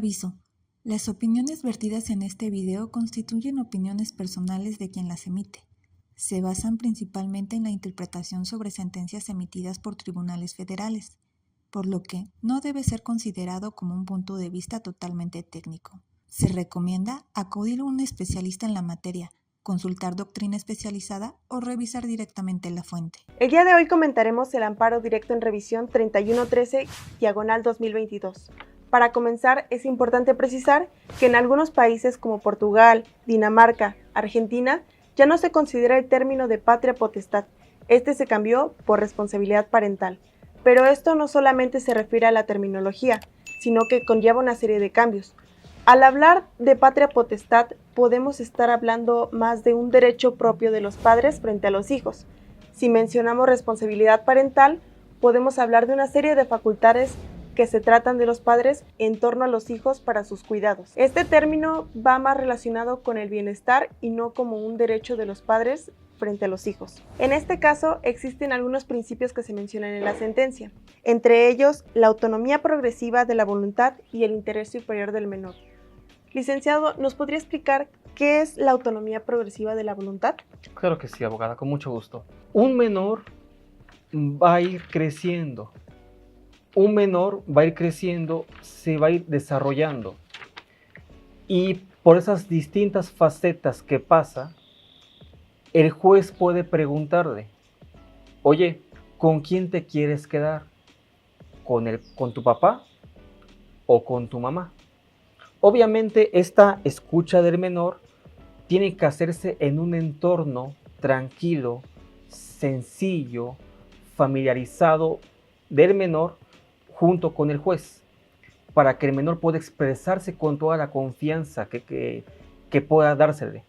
Aviso. Las opiniones vertidas en este video constituyen opiniones personales de quien las emite. Se basan principalmente en la interpretación sobre sentencias emitidas por tribunales federales, por lo que no debe ser considerado como un punto de vista totalmente técnico. Se recomienda acudir a un especialista en la materia, consultar doctrina especializada o revisar directamente la fuente. El día de hoy comentaremos el amparo directo en revisión 3113/2022. Para comenzar, es importante precisar que en algunos países como Portugal, Dinamarca, Argentina, ya no se considera el término de patria potestad. Este se cambió por responsabilidad parental. Pero esto no solamente se refiere a la terminología, sino que conlleva una serie de cambios. Al hablar de patria potestad, podemos estar hablando más de un derecho propio de los padres frente a los hijos. Si mencionamos responsabilidad parental, podemos hablar de una serie de facultades que se tratan de los padres en torno a los hijos para sus cuidados. Este término va más relacionado con el bienestar y no como un derecho de los padres frente a los hijos. En este caso, existen algunos principios que se mencionan en la sentencia, entre ellos la autonomía progresiva de la voluntad y el interés superior del menor. Licenciado, ¿nos podría explicar qué es la autonomía progresiva de la voluntad? Claro que sí, abogada, con mucho gusto. Un menor va a ir creciendo. Se va a ir desarrollando. Y por esas distintas facetas que pasa, el juez puede preguntarle, oye, ¿con quién te quieres quedar? ¿Con tu papá o con tu mamá? Obviamente, esta escucha del menor tiene que hacerse en un entorno tranquilo, sencillo, familiarizado del menor junto con el juez, para que el menor pueda expresarse con toda la confianza que pueda dársele.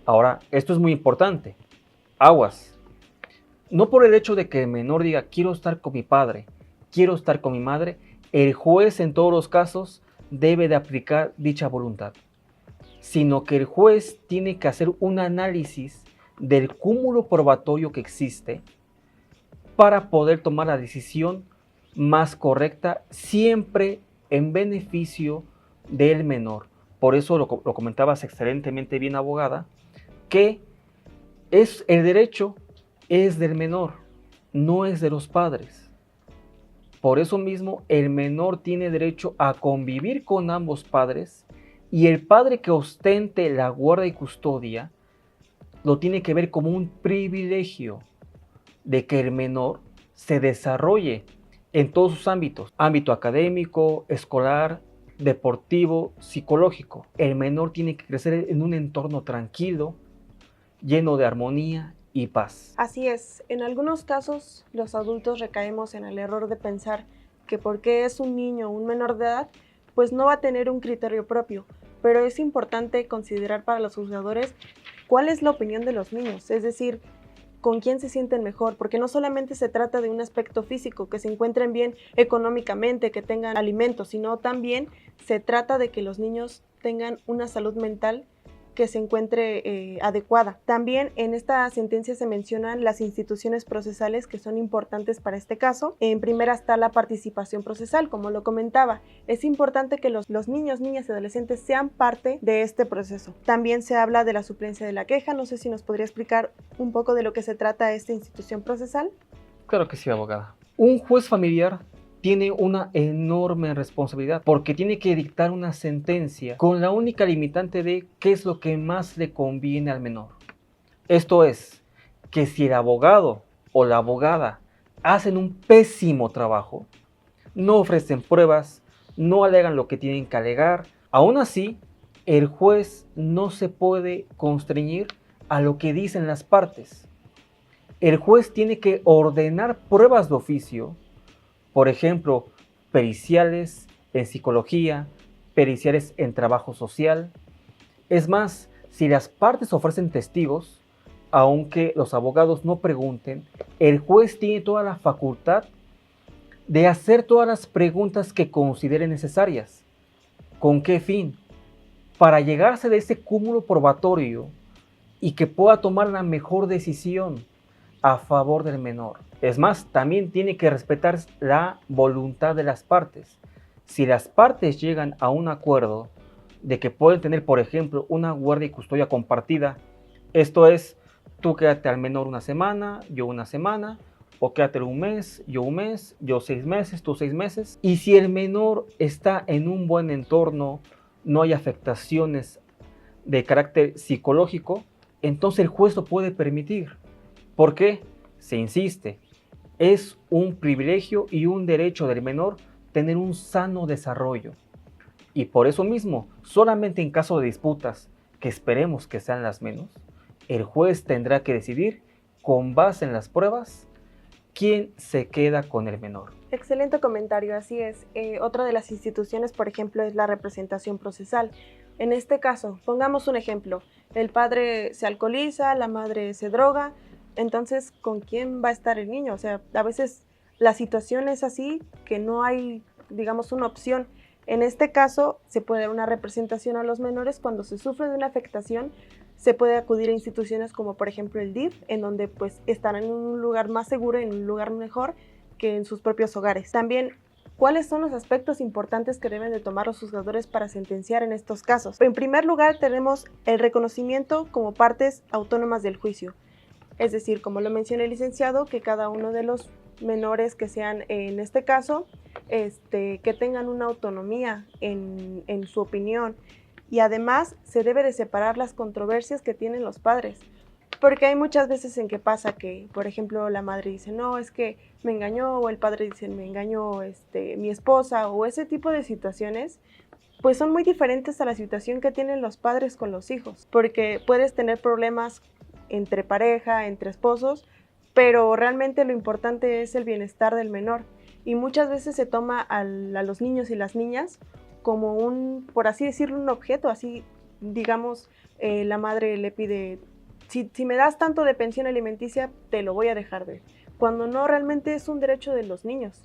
Ahora, esto es muy importante. Aguas. No por el hecho de que el menor diga, quiero estar con mi padre, quiero estar con mi madre, el juez en todos los casos debe de aplicar dicha voluntad, sino que el juez tiene que hacer un análisis del cúmulo probatorio que existe para poder tomar la decisión más correcta, siempre en beneficio del menor. Por eso lo comentabas excelentemente bien, abogada, que el derecho es del menor, no es de los padres. Por eso mismo, el menor tiene derecho a convivir con ambos padres, y el padre que ostente la guarda y custodia lo tiene que ver como un privilegio de que el menor se desarrolle en todos sus ámbitos, ámbito académico, escolar, deportivo, psicológico. El menor tiene que crecer en un entorno tranquilo, lleno de armonía y paz. Así es, en algunos casos los adultos recaemos en el error de pensar que porque es un niño o un menor de edad, pues no va a tener un criterio propio, pero es importante considerar para los juzgadores cuál es la opinión de los niños, es decir, con quién se sienten mejor, porque no solamente se trata de un aspecto físico, que se encuentren bien económicamente, que tengan alimentos, sino también se trata de que los niños tengan una salud mental que se encuentre adecuada. También en esta sentencia se mencionan las instituciones procesales que son importantes para este caso. En primera está la participación procesal, como lo comentaba. Es importante que los niños, niñas y adolescentes sean parte de este proceso. También se habla de la suplencia de la queja. No sé si nos podría explicar un poco de lo que se trata esta institución procesal. Claro que sí, abogada. Un juez familiar tiene una enorme responsabilidad porque tiene que dictar una sentencia con la única limitante de qué es lo que más le conviene al menor. Esto es, que si el abogado o la abogada hacen un pésimo trabajo, no ofrecen pruebas, no alegan lo que tienen que alegar, aún así, el juez no se puede constreñir a lo que dicen las partes. El juez tiene que ordenar pruebas de oficio, por ejemplo, periciales en psicología, periciales en trabajo social. Es más, si las partes ofrecen testigos, aunque los abogados no pregunten, el juez tiene toda la facultad de hacer todas las preguntas que considere necesarias. ¿Con qué fin? Para llegarse de ese cúmulo probatorio y que pueda tomar la mejor decisión a favor del menor. Es más, también tiene que respetar la voluntad de las partes. Si las partes llegan a un acuerdo de que pueden tener, por ejemplo, una guardia y custodia compartida, esto es, tú quédate al menor una semana, yo una semana, o quédate un mes, yo 6 meses, tú 6 meses. Y si el menor está en un buen entorno, no hay afectaciones de carácter psicológico, entonces el juez lo puede permitir. ¿Por qué? Se insiste, es un privilegio y un derecho del menor tener un sano desarrollo. Y por eso mismo, solamente en caso de disputas, que esperemos que sean las menos, el juez tendrá que decidir, con base en las pruebas, quién se queda con el menor. Excelente comentario, así es. Otra de las instituciones, por ejemplo, es la representación procesal. En este caso, pongamos un ejemplo, el padre se alcoholiza, la madre se droga, entonces, ¿con quién va a estar el niño? O sea, a veces la situación es así que no hay, digamos, una opción. En este caso, se puede dar una representación a los menores cuando se sufre de una afectación. Se puede acudir a instituciones como por ejemplo el DIF, en donde pues estarán en un lugar más seguro, en un lugar mejor que en sus propios hogares. También, ¿cuáles son los aspectos importantes que deben de tomar los juzgadores para sentenciar en estos casos? En primer lugar, tenemos el reconocimiento como partes autónomas del juicio. Es decir, como lo menciona el licenciado, que cada uno de los menores que sean en este caso, que tengan una autonomía en su opinión. Y además se debe de separar las controversias que tienen los padres, porque hay muchas veces en que pasa que, por ejemplo, la madre dice, no, es que me engañó, o el padre dice, me engañó mi esposa, o ese tipo de situaciones, pues son muy diferentes a la situación que tienen los padres con los hijos, porque puedes tener problemas entre pareja, entre esposos, pero realmente lo importante es el bienestar del menor, y muchas veces se toma a los niños y las niñas como un, por así decirlo, un objeto, así, digamos, la madre le pide, si me das tanto de pensión alimenticia, te lo voy a dejar ver, cuando no, realmente es un derecho de los niños.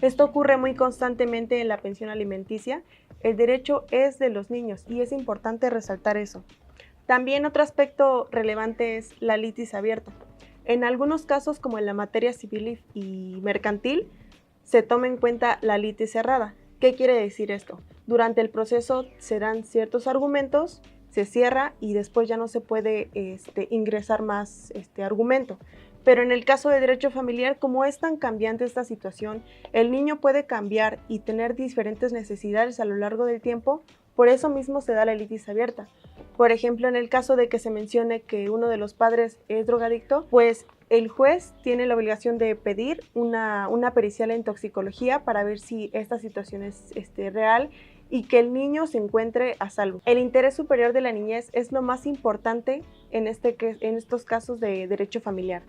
Esto ocurre muy constantemente en la pensión alimenticia, el derecho es de los niños y es importante resaltar eso. También otro aspecto relevante es la litis abierta. En algunos casos, como en la materia civil y mercantil, se toma en cuenta la litis cerrada. ¿Qué quiere decir esto? Durante el proceso se dan ciertos argumentos, se cierra y después ya no se puede ingresar más argumento. Pero en el caso de derecho familiar, como es tan cambiante esta situación, el niño puede cambiar y tener diferentes necesidades a lo largo del tiempo, por eso mismo se da la litis abierta. Por ejemplo, en el caso de que se mencione que uno de los padres es drogadicto, pues el juez tiene la obligación de pedir una pericial en toxicología para ver si esta situación es real y que el niño se encuentre a salvo. El interés superior de la niñez es lo más importante en estos casos de derecho familiar.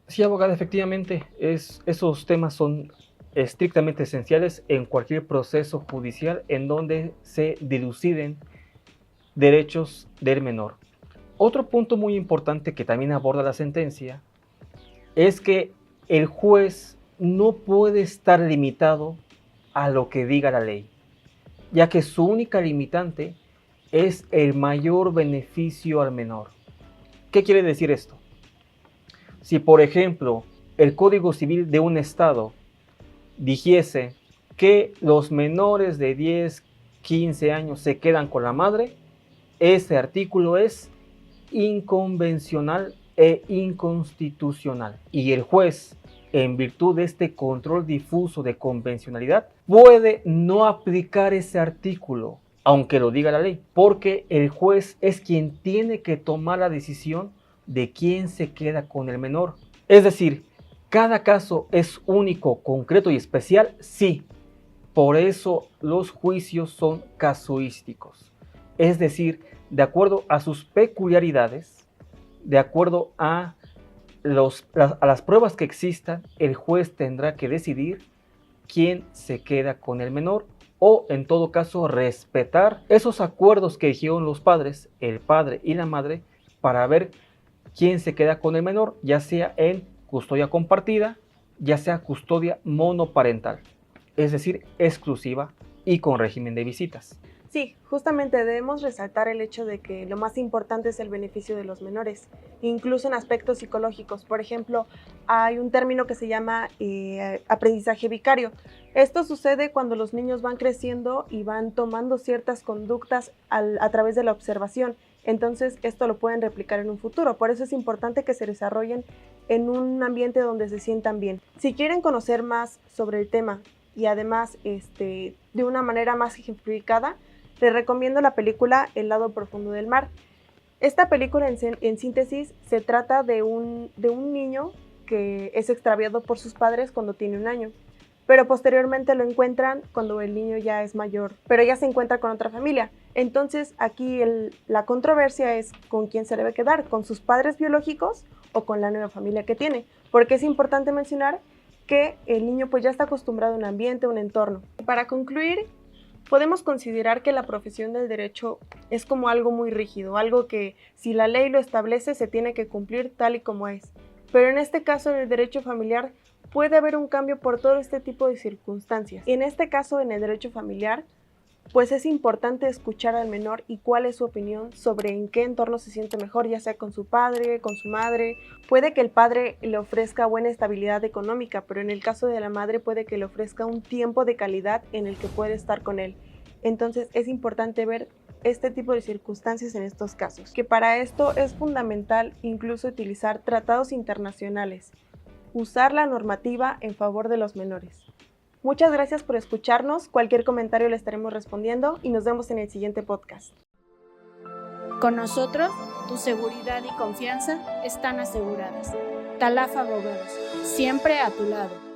Sí, abogada, efectivamente, esos temas son estrictamente esenciales en cualquier proceso judicial en donde se diluciden derechos del menor. Otro punto muy importante que también aborda la sentencia es que el juez no puede estar limitado a lo que diga la ley, ya que su única limitante es el mayor beneficio al menor. ¿Qué quiere decir esto? Si, por ejemplo, el Código Civil de un estado dijese que los menores de 10, 15 años se quedan con la madre, ese artículo es inconvencional e inconstitucional. Y el juez, en virtud de este control difuso de convencionalidad, puede no aplicar ese artículo, aunque lo diga la ley, porque el juez es quien tiene que tomar la decisión de quién se queda con el menor. Es decir, cada caso es único, concreto y especial, sí. Por eso los juicios son casuísticos. Es decir, de acuerdo a sus peculiaridades, de acuerdo a las pruebas que existan, el juez tendrá que decidir quién se queda con el menor o, en todo caso, respetar esos acuerdos que hicieron los padres, el padre y la madre, para ver quién se queda con el menor, ya sea en custodia compartida, ya sea custodia monoparental, es decir, exclusiva y con régimen de visitas. Sí, justamente debemos resaltar el hecho de que lo más importante es el beneficio de los menores, incluso en aspectos psicológicos. Por ejemplo, hay un término que se llama aprendizaje vicario. Esto sucede cuando los niños van creciendo y van tomando ciertas conductas a través de la observación. Entonces, esto lo pueden replicar en un futuro. Por eso es importante que se desarrollen en un ambiente donde se sientan bien. Si quieren conocer más sobre el tema y además de una manera más ejemplificada, les recomiendo la película El lado profundo del mar. Esta película, en síntesis, se trata de un niño que es extraviado por sus padres cuando tiene 1 año, pero posteriormente lo encuentran cuando el niño ya es mayor, pero ya se encuentra con otra familia. Entonces aquí la controversia es con quién se debe quedar, con sus padres biológicos o con la nueva familia que tiene, porque es importante mencionar que el niño pues ya está acostumbrado a un ambiente, a un entorno. Para concluir, podemos considerar que la profesión del derecho es como algo muy rígido, algo que si la ley lo establece se tiene que cumplir tal y como es. Pero en este caso, en el derecho familiar, puede haber un cambio por todo este tipo de circunstancias. En este caso, en el derecho familiar, pues es importante escuchar al menor y cuál es su opinión sobre en qué entorno se siente mejor, ya sea con su padre, con su madre. Puede que el padre le ofrezca buena estabilidad económica, pero en el caso de la madre puede que le ofrezca un tiempo de calidad en el que puede estar con él. Entonces es importante ver este tipo de circunstancias en estos casos, que para esto es fundamental incluso utilizar tratados internacionales, usar la normativa en favor de los menores. Muchas gracias por escucharnos, cualquier comentario le estaremos respondiendo y nos vemos en el siguiente podcast. Con nosotros, tu seguridad y confianza están aseguradas. Talaf Abogados, siempre a tu lado.